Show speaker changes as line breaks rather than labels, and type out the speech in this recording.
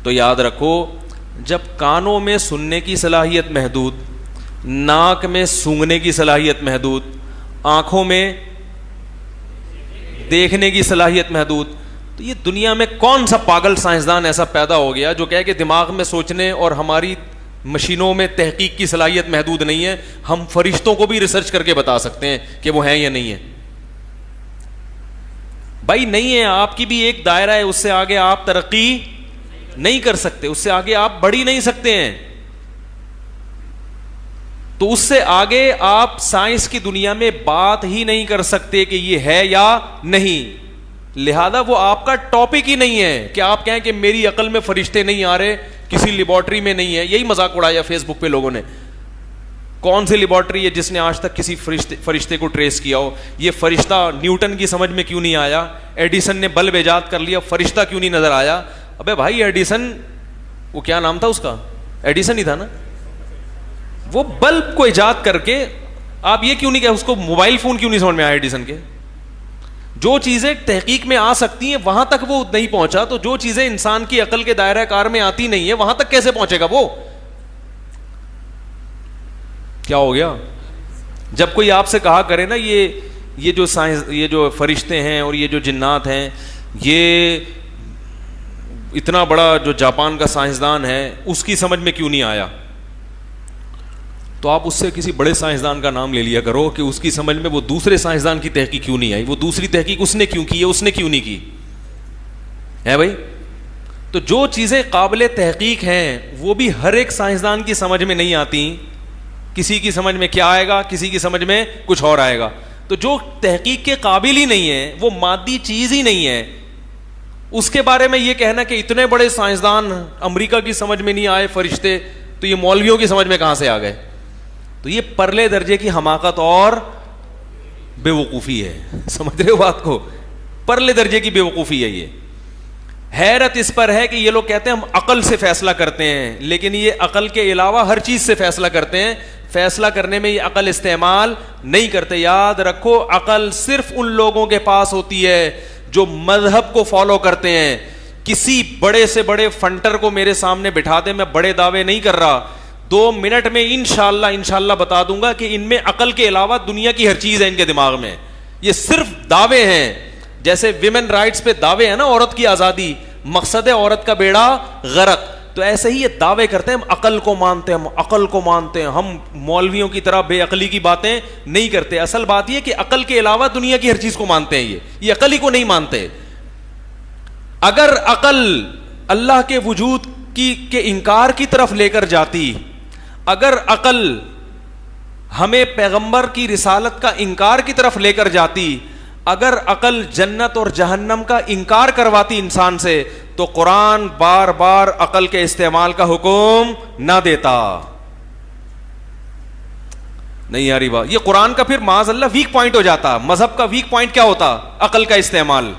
تو یاد رکھو جب کانوں میں سننے کی صلاحیت محدود, ناک میں سونگھنے کی صلاحیت محدود, آنکھوں میں دیکھنے کی صلاحیت محدود, تو یہ دنیا میں کون سا پاگل سائنسدان ایسا پیدا ہو گیا جو کہے کہ دماغ میں سوچنے اور ہماری مشینوں میں تحقیق کی صلاحیت محدود نہیں ہے, ہم فرشتوں کو بھی ریسرچ کر کے بتا سکتے ہیں کہ وہ ہیں یا نہیں ہے. بھائی نہیں ہے, آپ کی بھی ایک دائرہ ہے, اس سے آگے آپ ترقی نہیں کر سکتے, اس سے آگے آپ بڑھ ہی نہیں سکتے ہیں. تو اس سے آگے آپ سائنس کی دنیا میں بات ہی نہیں کر سکتے کہ یہ ہے یا نہیں. لہذا وہ آپ کا ٹاپک ہی نہیں ہے کہ آپ کہیں کہ میری عقل میں فرشتے نہیں آ رہے, کسی لیبارٹری میں نہیں ہے. یہی مذاق اڑایا فیس بک پہ لوگوں نے. کون سی لیبارٹری ہے جس نے آج تک کسی فرشتے کو ٹریس کیا ہو؟ یہ فرشتہ نیوٹن کی سمجھ میں کیوں نہیں آیا؟ ایڈیسن نے بلب ایجاد کر لیا, فرشتہ کیوں نہیں نظر آیا؟ ابے بھائی ایڈیسن, وہ کیا نام تھا اس کا, ایڈیسن ہی تھا نا, وہ بلب کو ایجاد کر کے آپ یہ کیوں نہیں کہ اس کو موبائل فون کیوں نہیں سمجھ میں آیا ایڈیسن کے؟ جو چیزیں تحقیق میں آ سکتی ہیں وہاں تک وہ نہیں پہنچا, تو جو چیزیں انسان کی عقل کے دائرہ کار میں آتی نہیں ہے وہاں تک کیسے پہنچے گا وہ؟ کیا ہو گیا؟ جب کوئی آپ سے کہا کرے نا یہ جو سائنس, یہ جو فرشتے ہیں اور یہ جو جنات ہیں, یہ اتنا بڑا جو جاپان کا سائنسدان ہے اس کی سمجھ میں کیوں نہیں آیا, تو آپ اس سے کسی بڑے سائنسدان کا نام لے لیا کرو کہ اس کی سمجھ میں وہ دوسرے سائنسدان کی تحقیق کیوں نہیں آئی, وہ دوسری تحقیق اس نے کیوں کی ہے, اس نے کیوں نہیں کی ہے بھائی. تو جو چیزیں قابل تحقیق ہیں وہ بھی ہر ایک سائنسدان کی سمجھ میں نہیں آتی. کسی کی سمجھ میں کیا آئے گا, کسی کی سمجھ میں کچھ اور آئے گا. تو جو تحقیق کے قابل ہی نہیں ہے, وہ مادی چیز ہی نہیں ہے, اس کے بارے میں یہ کہنا کہ اتنے بڑے سائنسدان امریکہ کی سمجھ میں نہیں آئے فرشتے, تو یہ مولویوں کی سمجھ میں کہاں سے آ گئے؟ تو یہ پرلے درجے کی حماقت اور بے وقوفی ہے. سمجھ رہے ہو بات کو؟ پرلے درجے کی بے وقوفی ہے یہ. حیرت اس پر ہے کہ یہ لوگ کہتے ہیں ہم عقل سے فیصلہ کرتے ہیں, لیکن یہ عقل کے علاوہ ہر چیز سے فیصلہ کرتے ہیں. فیصلہ کرنے میں یہ عقل استعمال نہیں کرتے. یاد رکھو عقل صرف ان لوگوں کے پاس ہوتی ہے جو مذہب کو فالو کرتے ہیں. کسی بڑے سے بڑے فنٹر کو میرے سامنے بٹھا دے, میں بڑے دعوے نہیں کر رہا, 2 منٹ میں انشاءاللہ بتا دوں گا کہ ان میں عقل کے علاوہ دنیا کی ہر چیز ہے ان کے دماغ میں. یہ صرف دعوے ہیں. جیسے ویمن رائٹس پہ دعوے ہیں نا, عورت کی آزادی, مقصد ہے عورت کا بیڑا غرق, تو ایسے ہی یہ دعوے کرتے ہیں ہم عقل کو مانتے ہیں, ہم عقل کو مانتے ہیں, ہم مولویوں کی طرح بے عقلی کی باتیں نہیں کرتے. اصل بات یہ کہ عقل کے علاوہ دنیا کی ہر چیز کو مانتے ہیں, یہ عقل ہی کو نہیں مانتے. اگر عقل اللہ کے وجود کے انکار کی طرف لے کر جاتی, اگر عقل ہمیں پیغمبر کی رسالت کا انکار کی طرف لے کر جاتی, اگر عقل جنت اور جہنم کا انکار کرواتی انسان سے, تو قرآن بار بار عقل کے استعمال کا حکم نہ دیتا. نہیں یاری بات, یہ قرآن کا پھر معاذ اللہ ویک پوائنٹ ہو جاتا. مذہب کا ویک پوائنٹ کیا ہوتا؟ عقل کا استعمال.